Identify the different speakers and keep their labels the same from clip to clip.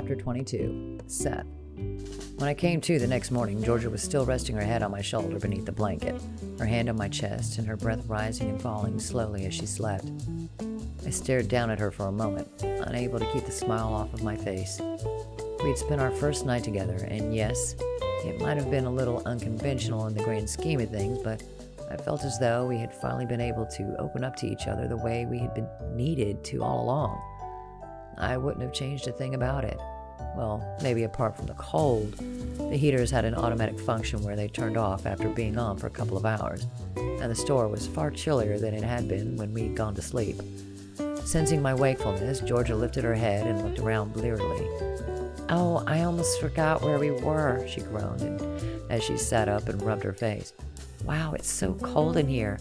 Speaker 1: Chapter 22, Seth. When I came to the next morning, Georgia was still resting her head on my shoulder beneath the blanket, her hand on my chest and her breath rising and falling slowly as she slept. I stared down at her for a moment, unable to keep the smile off of my face. We'd spent our first night together, and yes, it might have been a little unconventional in the grand scheme of things, but I felt as though we had finally been able to open up to each other the way we had been needed to all along. I wouldn't have changed a thing about it. Well, maybe apart from the cold. The heaters had an automatic function where they turned off after being on for a couple of hours, and the store was far chillier than it had been when we'd gone to sleep. Sensing my wakefulness, Georgia lifted her head and looked around blearily. "Oh, I almost forgot where we were," she groaned as she sat up and rubbed her face. "Wow, it's so cold in here."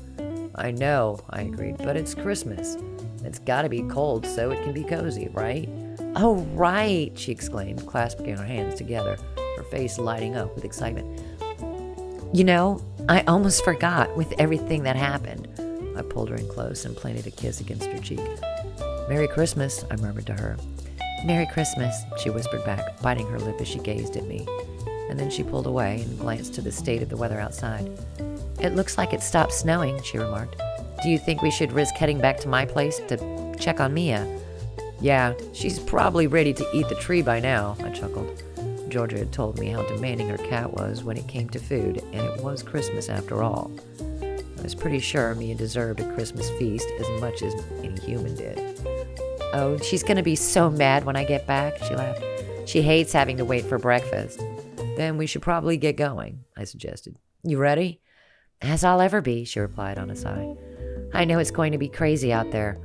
Speaker 1: "I know," I agreed, "but it's Christmas. It's gotta be cold so it can be cozy, right?" "Oh, right," she exclaimed, clasping her hands together, her face lighting up with excitement. "You know, I almost forgot with everything that happened." I pulled her in close and planted a kiss against her cheek. "Merry Christmas," I murmured to her. "Merry Christmas," she whispered back, biting her lip as she gazed at me. And then she pulled away and glanced to the state of the weather outside. "It looks like it stopped snowing," she remarked. "Do you think we should risk heading back to my place to check on Mia?" "Yeah, she's probably ready to eat the tree by now," I chuckled. Georgia had told me how demanding her cat was when it came to food, and it was Christmas after all. I was pretty sure Mia deserved a Christmas feast as much as any human did. "Oh, she's going to be so mad when I get back," she laughed. "She hates having to wait for breakfast." "Then we should probably get going," I suggested. "You ready?" "As I'll ever be," she replied on a sigh. "I know it's going to be crazy out there."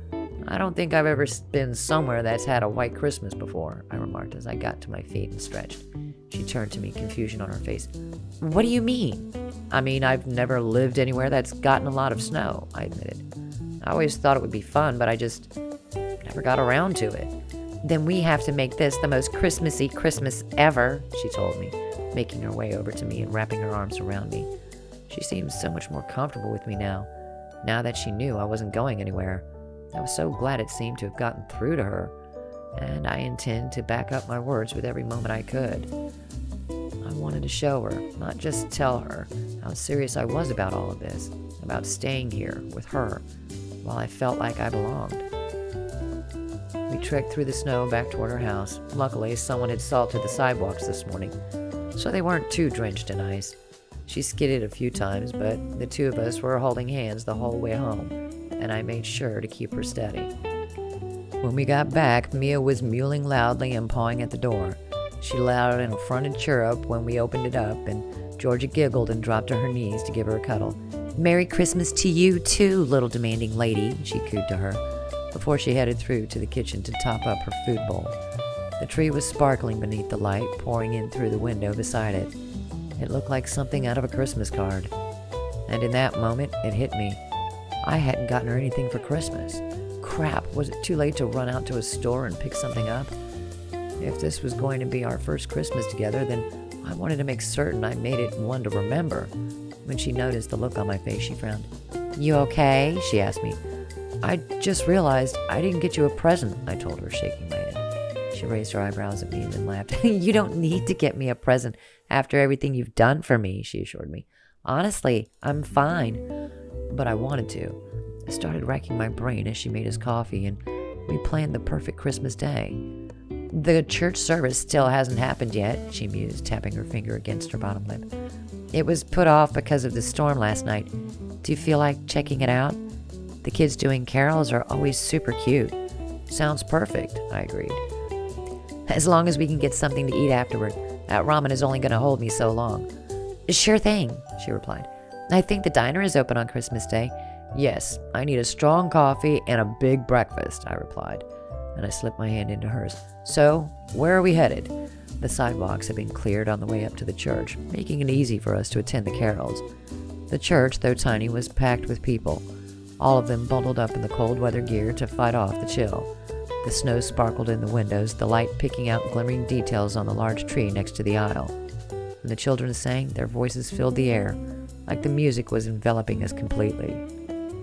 Speaker 1: "I don't think I've ever been somewhere that's had a white Christmas before," I remarked as I got to my feet and stretched. She turned to me, confusion on her face. "What do you mean?" "I mean, I've never lived anywhere that's gotten a lot of snow," I admitted. "I always thought it would be fun, but I just never got around to it." "Then we have to make this the most Christmassy Christmas ever," she told me, making her way over to me and wrapping her arms around me. She seemed so much more comfortable with me now that she knew I wasn't going anywhere. I was so glad it seemed to have gotten through to her, and I intend to back up my words with every moment I could. I wanted to show her, not just tell her, how serious I was about all of this, about staying here with her, while I felt like I belonged. We trekked through the snow back toward her house. Luckily, someone had salted the sidewalks this morning, so they weren't too drenched in ice. She skidded a few times, but the two of us were holding hands the whole way home, and I made sure to keep her steady. When we got back, Mia was mewling loudly and pawing at the door. She let out an affronted chirrup when we opened it up, and Georgia giggled and dropped to her knees to give her a cuddle. "Merry Christmas to you, too, little demanding lady," she cooed to her, before she headed through to the kitchen to top up her food bowl. The tree was sparkling beneath the light pouring in through the window beside it. It looked like something out of a Christmas card. And in that moment, it hit me. I hadn't gotten her anything for Christmas. Crap, was it too late to run out to a store and pick something up? If this was going to be our first Christmas together, then I wanted to make certain I made it one to remember. When she noticed the look on my face, she frowned. "You okay?" she asked me. "I just realized I didn't get you a present," I told her, shaking my head. She raised her eyebrows at me and then laughed. "You don't need to get me a present after everything you've done for me," she assured me. "Honestly, I'm fine." But I wanted to. I started racking my brain as she made us coffee, and we planned the perfect Christmas day. "The church service still hasn't happened yet," she mused, tapping her finger against her bottom lip. "It was put off because of the storm last night. Do you feel like checking it out? The kids doing carols are always super cute." "Sounds perfect," I agreed. "As long as we can get something to eat afterward. That ramen is only going to hold me so long." "Sure thing," she replied. "I think the diner is open on Christmas Day." "Yes, I need a strong coffee and a big breakfast," I replied, and I slipped my hand into hers. "So, where are we headed?" The sidewalks had been cleared on the way up to the church, making it easy for us to attend the carols. The church, though tiny, was packed with people, all of them bundled up in the cold weather gear to fight off the chill. The snow sparkled in the windows, the light picking out glimmering details on the large tree next to the aisle. When the children sang, their voices filled the air, like the music was enveloping us completely.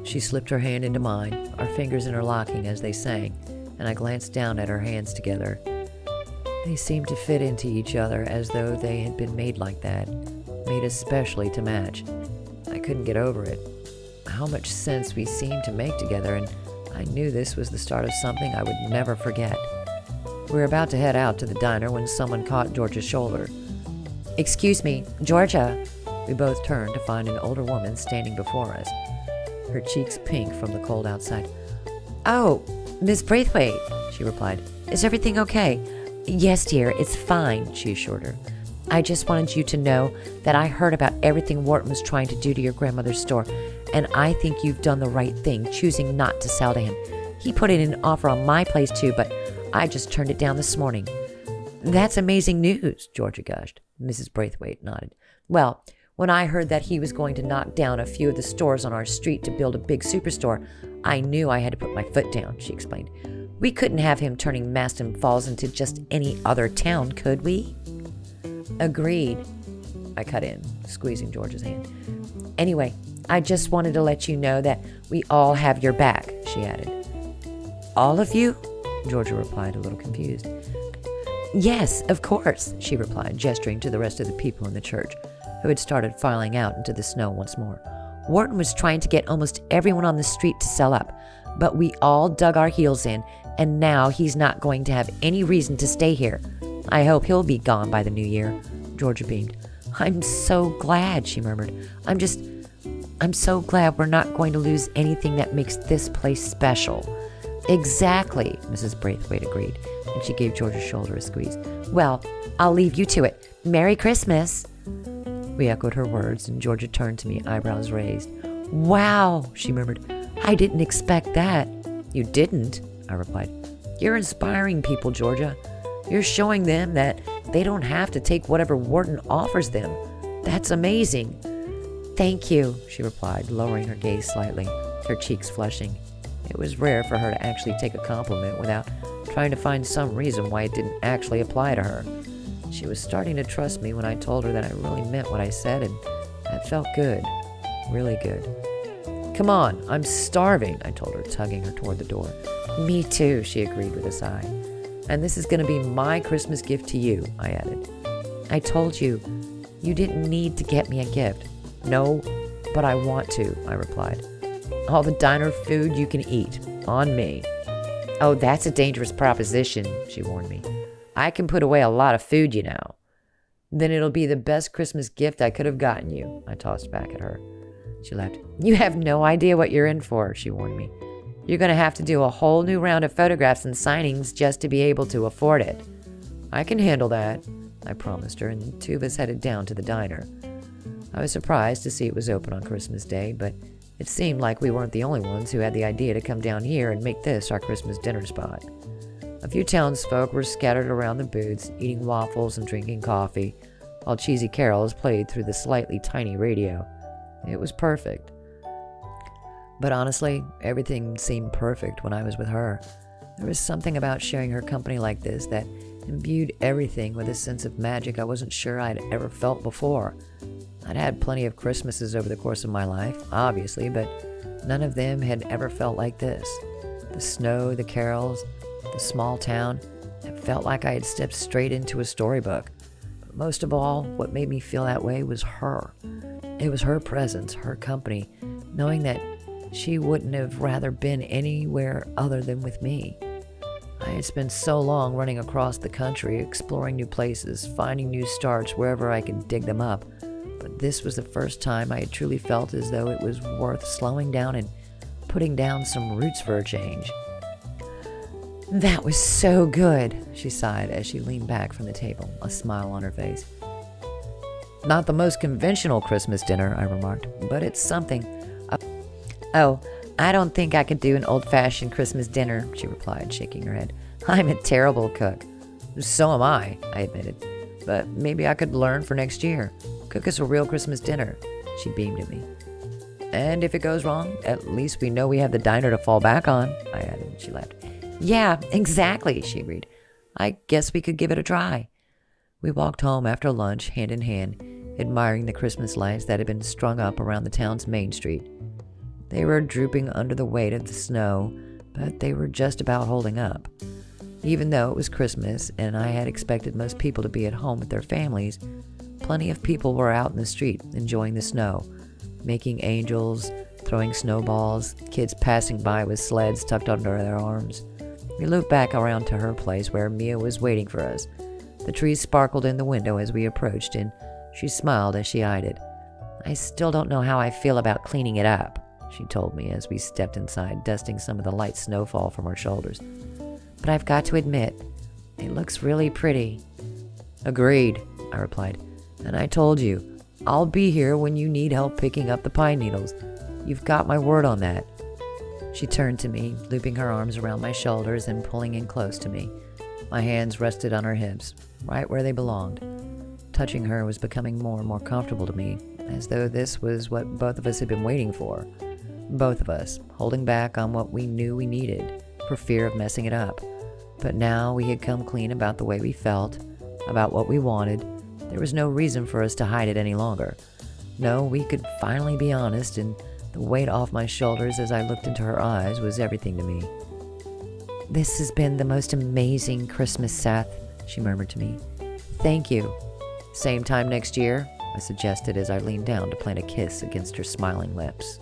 Speaker 1: She slipped her hand into mine, our fingers interlocking as they sang, and I glanced down at our hands together. They seemed to fit into each other as though they had been made like that, made especially to match. I couldn't get over it. How much sense we seemed to make together, and I knew this was the start of something I would never forget. We were about to head out to the diner when someone caught Georgia's shoulder. "Excuse me, Georgia." We both turned to find an older woman standing before us, her cheeks pink from the cold outside. "Oh, Miss Braithwaite," she replied. "Is everything okay?" "Yes, dear, it's fine," she assured her. "I just wanted you to know that I heard about everything Wharton was trying to do to your grandmother's store, and I think you've done the right thing, choosing not to sell to him. He put in an offer on my place too, but I just turned it down this morning." "That's amazing news," Georgia gushed. Mrs. Braithwaite nodded. "Well, when I heard that he was going to knock down a few of the stores on our street to build a big superstore, I knew I had to put my foot down," she explained. "We couldn't have him turning Mastin Falls into just any other town, could we?" "Agreed," I cut in, squeezing George's hand. "Anyway, I just wanted to let you know that we all have your back," she added. "All of you?" Georgia replied, a little confused. "Yes, of course," she replied, gesturing to the rest of the people in the church, who had started filing out into the snow once more. "Wharton was trying to get almost everyone on the street to sell up, but we all dug our heels in, and now he's not going to have any reason to stay here. I hope he'll be gone by the new year." Georgia beamed. "I'm so glad," she murmured. I'm so glad we're not going to lose anything that makes this place special." "Exactly," Mrs. Braithwaite agreed, and she gave Georgia's shoulder a squeeze. "Well, I'll leave you to it. Merry Christmas." We echoed her words, and Georgia turned to me, eyebrows raised. "Wow," she murmured. "I didn't expect that." "You didn't?" I replied. "You're inspiring people, Georgia. You're showing them that they don't have to take whatever Wharton offers them. That's amazing." "Thank you," she replied, lowering her gaze slightly, her cheeks flushing. It was rare for her to actually take a compliment without trying to find some reason why it didn't actually apply to her. She was starting to trust me when I told her that I really meant what I said, and that felt good, really good. "Come on, I'm starving," I told her, tugging her toward the door. "Me too," she agreed with a sigh. "And this is going to be my Christmas gift to you," I added. "I told you, you didn't need to get me a gift." "No, but I want to," I replied. "All the diner food you can eat, on me." "Oh, that's a dangerous proposition," she warned me. "I can put away a lot of food, you know." "Then it'll be the best Christmas gift I could have gotten you," I tossed back at her. She laughed. "You have no idea what you're in for," she warned me. "You're going to have to do a whole new round of photographs and signings just to be able to afford it." "I can handle that," I promised her, and the two of us headed down to the diner. I was surprised to see it was open on Christmas Day, but it seemed like we weren't the only ones who had the idea to come down here and make this our Christmas dinner spot. A few townsfolk were scattered around the booths, eating waffles and drinking coffee, while cheesy carols played through the slightly tiny radio. It was perfect. But honestly, everything seemed perfect when I was with her. There was something about sharing her company like this that imbued everything with a sense of magic I wasn't sure I'd ever felt before. I'd had plenty of Christmases over the course of my life, obviously, but none of them had ever felt like this. The snow, the carols, the small town, it felt like I had stepped straight into a storybook. But most of all, what made me feel that way was her. It was her presence, her company, knowing that she wouldn't have rather been anywhere other than with me. I had spent so long running across the country, exploring new places, finding new starts wherever I could dig them up. But this was the first time I had truly felt as though it was worth slowing down and putting down some roots for a change. "That was so good," she sighed as she leaned back from the table, a smile on her face. "Not the most conventional Christmas dinner," I remarked, "but it's something." "Oh, I don't think I could do an old-fashioned Christmas dinner," she replied, shaking her head. "I'm a terrible cook." "So am I admitted. "But maybe I could learn for next year. Cook us a real Christmas dinner." She beamed at me. "And if it goes wrong, at least we know we have the diner to fall back on," I added. She laughed. "Yeah, exactly," she agreed. "I guess we could give it a try." We walked home after lunch, hand in hand, admiring the Christmas lights that had been strung up around the town's main street. They were drooping under the weight of the snow, but they were just about holding up. Even though it was Christmas and I had expected most people to be at home with their families, plenty of people were out in the street enjoying the snow, making angels, throwing snowballs, kids passing by with sleds tucked under their arms. We looped back around to her place where Mia was waiting for us. The trees sparkled in the window as we approached, and she smiled as she eyed it. "I still don't know how I feel about cleaning it up," she told me as we stepped inside, dusting some of the light snowfall from our shoulders. "But I've got to admit, it looks really pretty." "Agreed," I replied. "And I told you, I'll be here when you need help picking up the pine needles. You've got my word on that." She turned to me, looping her arms around my shoulders and pulling in close to me. My hands rested on her hips, right where they belonged. Touching her was becoming more and more comfortable to me, as though this was what both of us had been waiting for. Both of us, holding back on what we knew we needed, for fear of messing it up. But now we had come clean about the way we felt, about what we wanted. There was no reason for us to hide it any longer. No, we could finally be honest, and the weight off my shoulders as I looked into her eyes was everything to me. "This has been the most amazing Christmas, Seth," she murmured to me. "Thank you." "Same time next year?" I suggested as I leaned down to plant a kiss against her smiling lips.